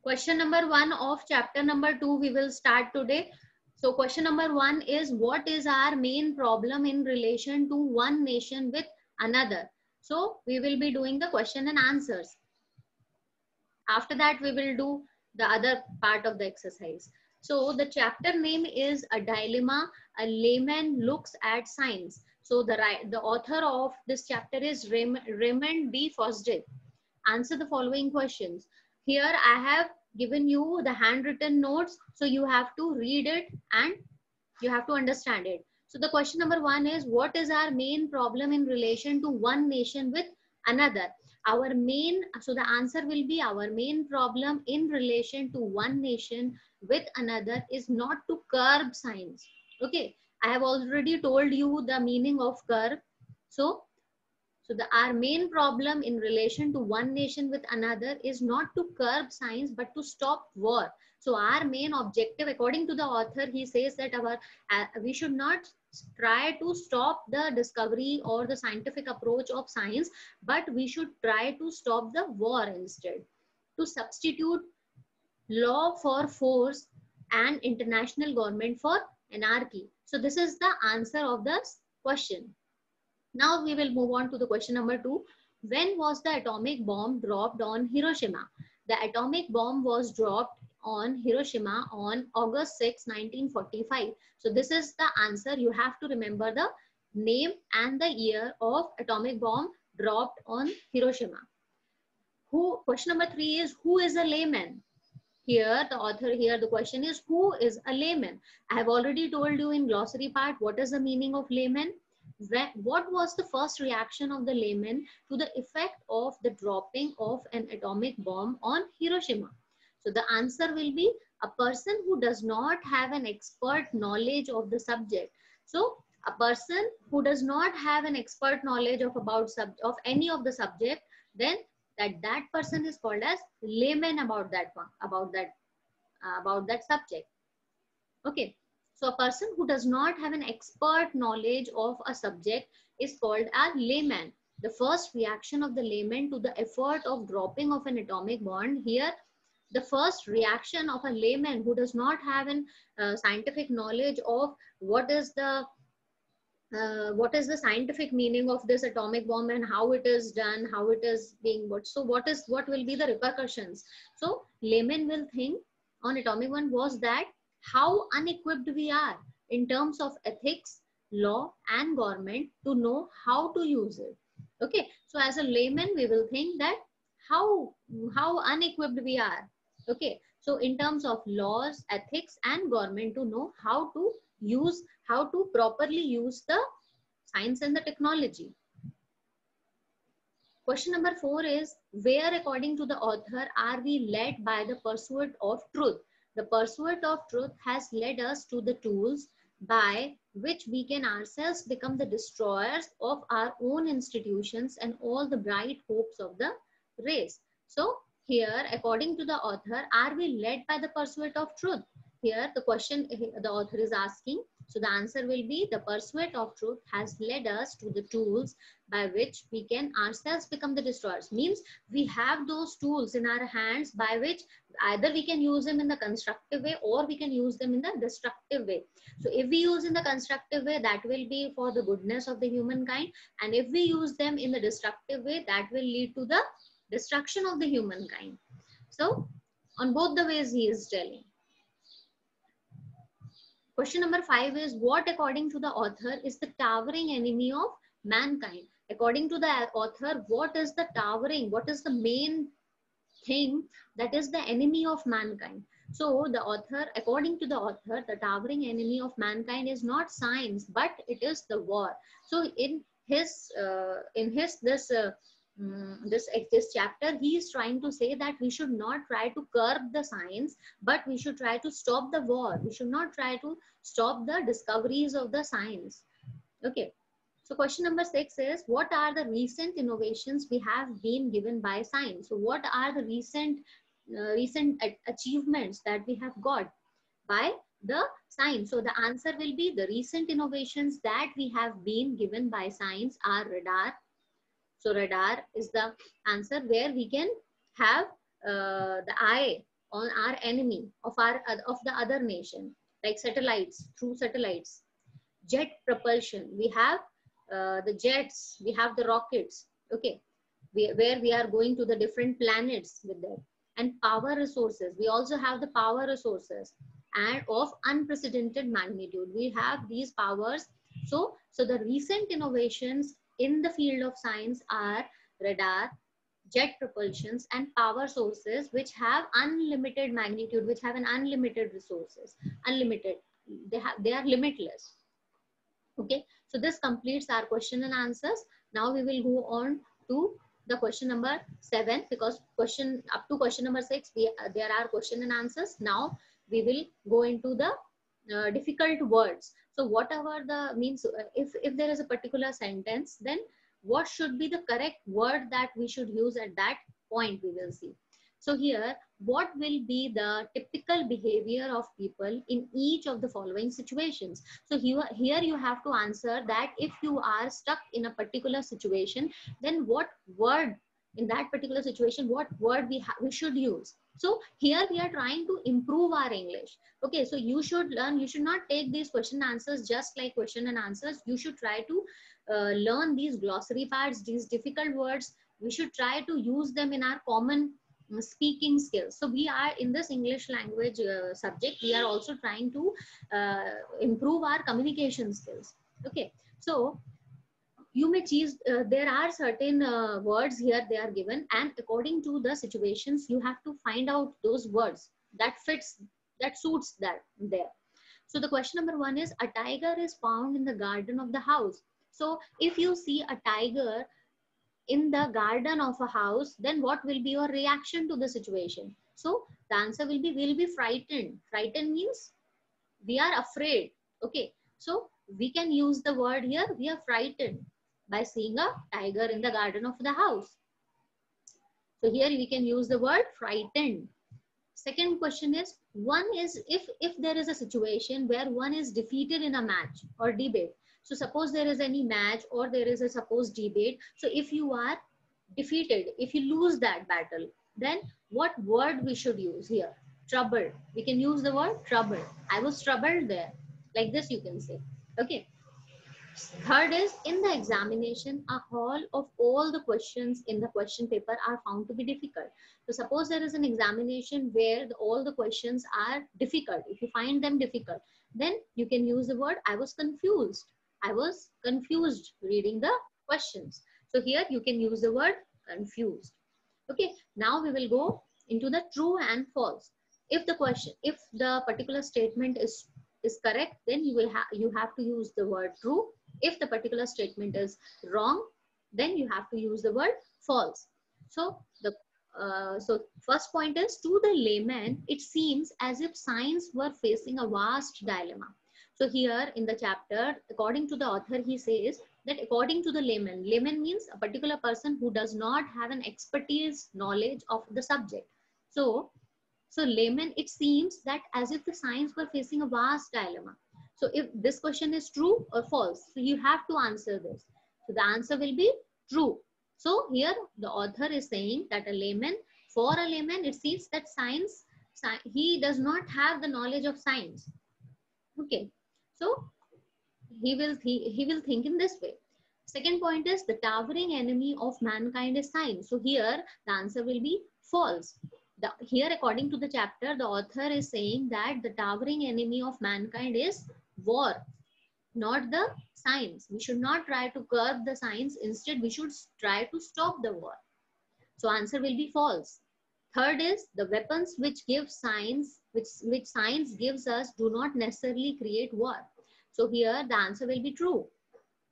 Question number 1 of chapter number 2 we will start today. So question number 1 is, what is our main problem in relation to one nation with another? So we will be doing the question and answers. After that we will do the other part of the exercise. So the chapter name is A Dilemma, a Layman Looks at Science. So the author of this chapter is Raymond B. Fosdick. Answer the following questions. Here I have given you the handwritten notes, so you have to read it and you have to understand it. So the question number 1 is, what is our main problem in relation to one nation with another? Our main, so the answer will be, our main problem in relation to one nation with another is not to curb science. Okay, I have already told you the meaning of curb. So our main problem in relation to one nation with another is not to curb science, but to stop war. So our main objective, according to the author, he says that we should not try to stop the discovery or the scientific approach of science, but we should try to stop the war instead. To substitute law for force and international government for anarchy. So this is the answer of this question. Now we will move on to the question number 2. When was the atomic bomb dropped on Hiroshima? The atomic bomb was dropped on Hiroshima on August 6, 1945. So this is the answer. You have to remember the name and the year of atomic bomb dropped on Hiroshima. Question number 3 is, who is a layman? Here the question is, who is a layman? I have already told you in glossary part what is the meaning of layman. What was the first reaction of the layman to the effect of the dropping of an atomic bomb on Hiroshima? So the answer will be, a person who does not have an expert knowledge of the subject. So a person who does not have an expert knowledge of any of the subject, then that person is called as layman about that subject. Okay. So a person who does not have an expert knowledge of a subject is called a layman. The first reaction of the layman to the effort of dropping of an atomic bomb, here the first reaction of a layman who does not have an scientific knowledge of what is the scientific meaning of this atomic bomb and how it is done, how it is being what. So what will be the repercussions? So layman will think on atomic bomb was that how unequipped we are in terms of ethics, law and government to know how to use it. Okay, so as a layman we will think that how unequipped we are. Okay, so in terms of laws, ethics and government to know how to properly use the science and the technology. Question number 4 is, where according to the author are we led by the pursuit of truth? The pursuit of truth has led us to the tools by which we can ourselves become the destroyers of our own institutions and all the bright hopes of the race. So here, according to the author, are we led by the pursuit of truth? Here the question the author is asking. So the answer will be, the pursuit of truth has led us to the tools by which we can ourselves become the destroyers. Means we have those tools in our hands by which either we can use them in the constructive way or we can use them in the destructive way. So if we use in the constructive way, that will be for the goodness of the humankind. And if we use them in the destructive way, that will lead to the destruction of the humankind. So on both the ways he is telling. Question number 5 is, what according to the author is the towering enemy of mankind? According to the author, what is the main thing that is the enemy of mankind? So the author, according to the author, the towering enemy of mankind is not science, but it is the war. So in this chapter, he is trying to say that we should not try to curb the science, but we should try to stop the war. We should not try to stop the discoveries of the science. Okay. So question number 6 is, what are the recent innovations we have been given by science? So what are the recent achievements that we have got by the science? So the answer will be, the recent innovations that we have been given by science are radar. So radar is the answer, where we can have the eye on our enemy of the other nation, like satellites, through satellites. Jet propulsion, we have the jets, we have the rockets, okay, where we are going to the different planets with them. And power resources, we also have the power resources and of unprecedented magnitude. We have these powers. So the recent innovations in the field of science are radar, jet propulsions, and power sources which have unlimited magnitude, which have an unlimited resources, unlimited, they are limitless. Okay, so this completes our question and answers. Now we will go on to the question number 7, because question up to question number 6 there are question and answers. Now we will go into the difficult words. So whatever the means, if there is a particular sentence, then what should be the correct word that we should use at that point, we will see. So here, what will be the typical behavior of people in each of the following situations? So here you have to answer that if you are stuck in a particular situation, then what word in that particular situation, what word we should use. So here we are trying to improve our English. Okay, so you should learn, you should not take these question and answers just like question and answers. You should try to learn these glossary parts, these difficult words. We should try to use them in our common speaking skills. So we are in this English language subject, we are also trying to improve our communication skills. Okay, so you may choose, there are certain words here they are given, and according to the situations you have to find out those words that fits, that suits that there. So the question number 1 is, a tiger is found in the garden of the house. So if you see a tiger in the garden of a house, then what will be your reaction to the situation? So the answer will be frightened. Frightened means we are afraid. Okay, so we can use the word here, we are frightened by seeing a tiger in the garden of the house. So here we can use the word frightened. Second question is, one is, if there is a situation where one is defeated in a match or debate. So suppose there is any match or there is a supposed debate. So if you are defeated, if you lose that battle, then what word we should use here? Troubled. We can use the word troubled. I was troubled there. Like this you can say. Okay. Third is, in the examination, a whole of all the questions in the question paper are found to be difficult. So suppose there is an examination where all the questions are difficult. If you find them difficult, then you can use the word, I was confused. I was confused reading the questions. So here you can use the word confused. Okay, now we will go into the true and false. If the question, if the particular statement is correct, then you have to use the word true. If the particular statement is wrong, then you have to use the word false. So the first point is, to the layman, it seems as if science were facing a vast dilemma. So here in the chapter, according to the author, he says that according to the layman, layman means a particular person who does not have an expertise knowledge of the subject. So layman, it seems that as if the science were facing a vast dilemma. So if this question is true or false, so you have to answer this. So the answer will be true. So here the author is saying that for a layman, it seems that science, he does not have the knowledge of science. Okay, so he will think in this way. Second point is, the towering enemy of mankind is science. So here the answer will be false. Here, according to the chapter, the author is saying that the towering enemy of mankind is war, not the science. We should not try to curb the science. Instead, we should try to stop the war. So answer will be false. Third is, the weapons which give science, which science gives us, do not necessarily create war. So here the answer will be true.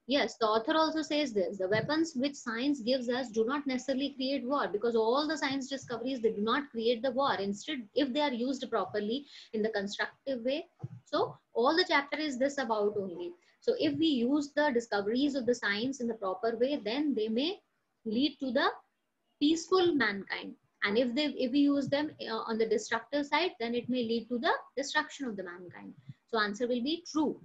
Yes, the author also says this. The weapons which science gives us do not necessarily create war, because all the science discoveries, they do not create the war. Instead, if they are used properly in the constructive way. So all the chapter is this about only. So if we use the discoveries of the science in the proper way, then they may lead to the peaceful mankind. And if we use them on the destructive side, then it may lead to the destruction of the mankind. So answer will be true.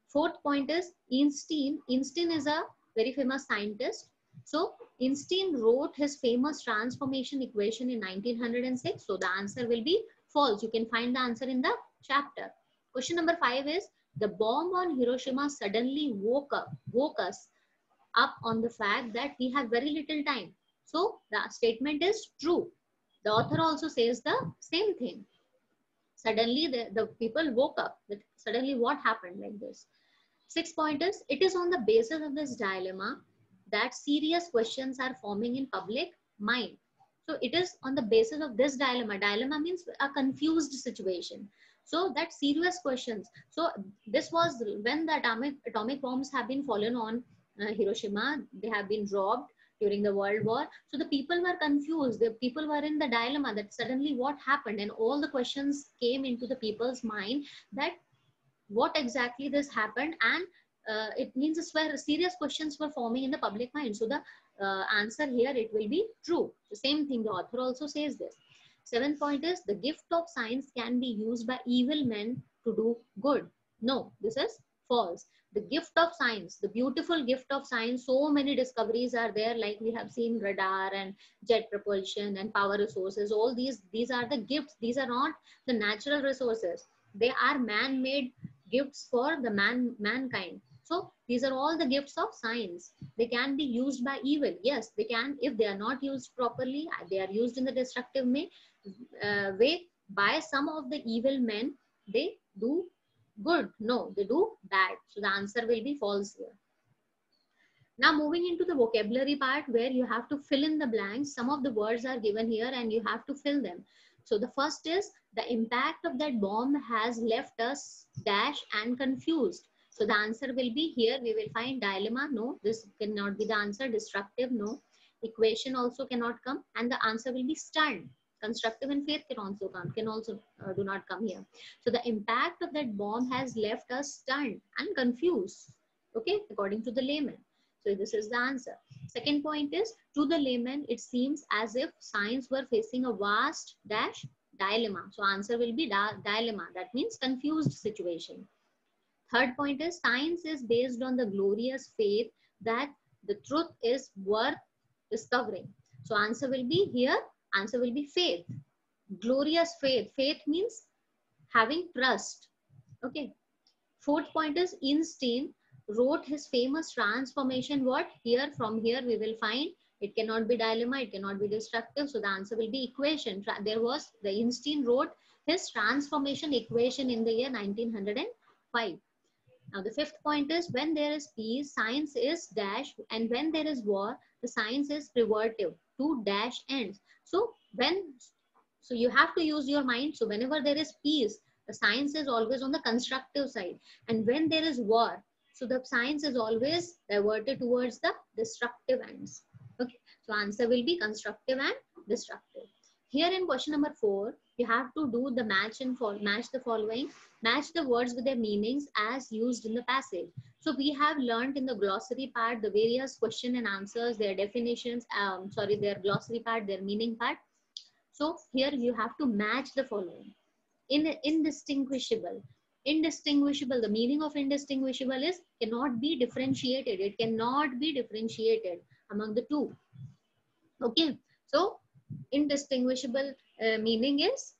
Fourth point is, Einstein is a very famous scientist. So Einstein wrote his famous transformation equation in 1906. So the answer will be false. You can find the answer in the chapter. Question number 5 is, the bomb on Hiroshima suddenly woke us up on the fact that we have very little time. So the statement is true. The author also says the same thing. Suddenly the people woke up. Suddenly what happened like this? 6th point is, it is on the basis of this dilemma that serious questions are forming in public mind. So it is on the basis of this dilemma. Dilemma means a confused situation. So that serious questions. So this was when the atomic bombs have been fallen on Hiroshima. They have been dropped during the World War. So the people were confused. The people were in the dilemma that suddenly what happened, and all the questions came into the people's mind that what exactly this happened, and it means where serious questions were forming in the public mind. So the answer here, it will be true. The same thing, the author also says this. 7th point is, the gift of science can be used by evil men to do good. No, this is false. The gift of science, the beautiful gift of science, so many discoveries are there, like we have seen radar and jet propulsion and power resources. All these are the gifts. These are not the natural resources. They are man-made gifts for the mankind. So these are all the gifts of science. They can be used by evil. Yes, they can. If they are not used properly, they are used in the destructive way by some of the evil men. They do good. No, they do bad. So the answer will be false here. Now moving into the vocabulary part, where you have to fill in the blanks. Some of the words are given here and you have to fill them. So the first is, the impact of that bomb has left us dash and confused. So the answer will be here. We will find dilemma. No, this cannot be the answer. Destructive. No. Equation also cannot come. And the answer will be stunned. Constructive and faith can also come. Do not come here. So the impact of that bomb has left us stunned and confused. Okay, according to the layman. So this is the answer. Second point is, to the layman, it seems as if science were facing a vast dash dilemma. So answer will be dilemma. That means confused situation. Third point is, science is based on the glorious faith that the truth is worth discovering. So answer will be here. Answer will be faith. Glorious faith. Faith means having trust. Okay. Fourth point is, Einstein wrote his famous transformation. What? Here, from here we will find it cannot be dilemma, it cannot be destructive. So the answer will be equation. The Einstein wrote his transformation equation in the year 1905. Now the fifth point is, when there is peace, science is dash, and when there is war, the science is privative to dash ends. So you have to use your mind. So whenever there is peace, the science is always on the constructive side, and when there is war, so the science is always diverted towards the destructive ends. Okay, so answer will be constructive and destructive. Here in question number 4, you have to do the match the following. Match the words with their meanings as used in the passage. So we have learned in the glossary part the various question and answers, their definitions, their glossary part, their meaning part. So here you have to match the following. Indistinguishable. Indistinguishable. The meaning of indistinguishable is cannot be differentiated. It cannot be differentiated among the two. Okay. So indistinguishable meaning is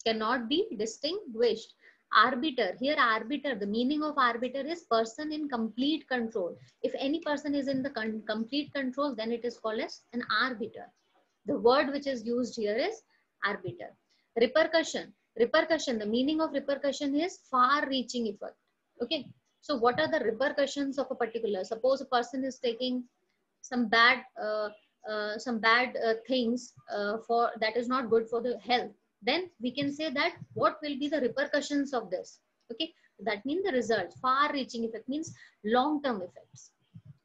cannot be distinguished. Arbiter. Here arbiter, the meaning of arbiter is person in complete control. If any person is in the complete control, then it is called as an arbiter. The word which is used here is arbiter. Repercussion. Repercussion. The meaning of repercussion is far-reaching effect. Okay. So what are the repercussions of a particular? Suppose a person is taking some bad things for that is not good for the health. Then we can say that what will be the repercussions of this? Okay. That means the result. Far-reaching effect means long-term effects.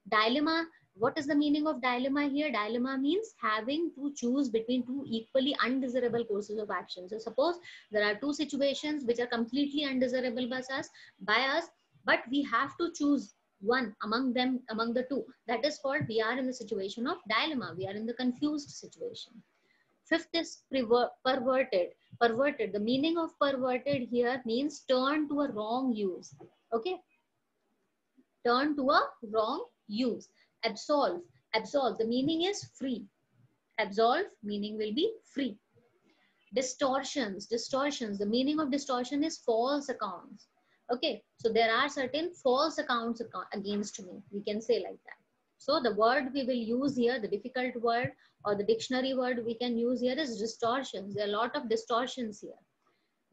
Dilemma. What is the meaning of dilemma here? Dilemma means having to choose between two equally undesirable courses of action. So suppose there are two situations which are completely undesirable by us, but we have to choose one among them, among the two. That is called, we are in the situation of dilemma. We are in the confused situation. Fifth is perverted. Perverted. The meaning of perverted here means turn to a wrong use. Okay. Turn to a wrong use. Absolve. Absolve, the meaning is free. Absolve, meaning will be free. Distortions, distortions, the meaning of distortion is false accounts. Okay, so there are certain false accounts against me, we can say like that. So the word we will use here, the difficult word or the dictionary word we can use here is distortions. There are a lot of distortions here.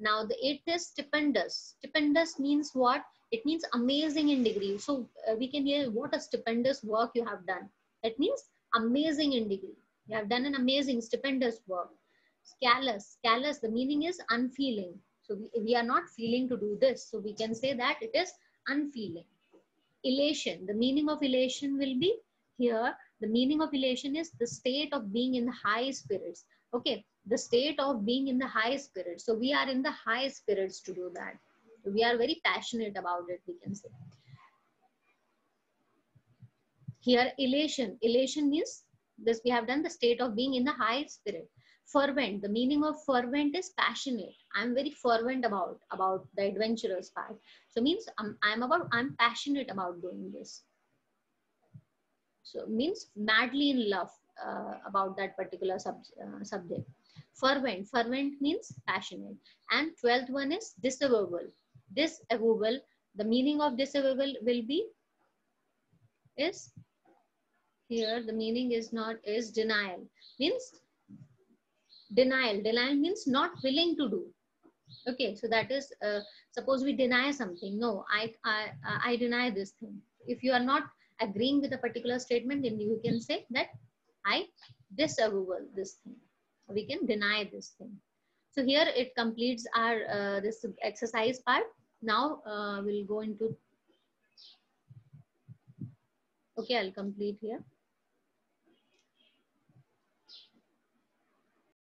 Now it is stupendous. Stupendous means what? It means amazing in degree. So we can hear what a stupendous work you have done. It means amazing in degree. You have done an amazing, stupendous work. Callous, callous, the meaning is unfeeling. So we are not feeling to do this. So we can say that it is unfeeling. Elation, the meaning of elation will be here. The meaning of elation is the state of being in the high spirits. Okay, the state of being in the high spirits. So we are in the high spirits to do that. We are very passionate about it, we can say. Here, elation. Elation means this, we have done the state of being in the high spirit. Fervent, the meaning of fervent is passionate. I'm very fervent about the adventurous part. So means I'm passionate about doing this. So means madly in love about that particular subject. Fervent, fervent means passionate. And 12th one is disavowal. Disavowal, the meaning of disavowal will be is here, the meaning is not, is denial. Means denial. Denial means not willing to do. Okay, so that is, suppose we deny something. No, I deny this thing. If you are not agreeing with a particular statement, then you can say that I disavow this thing. We can deny this thing. So here it completes our this exercise part. Now we'll go into, okay, I'll complete here.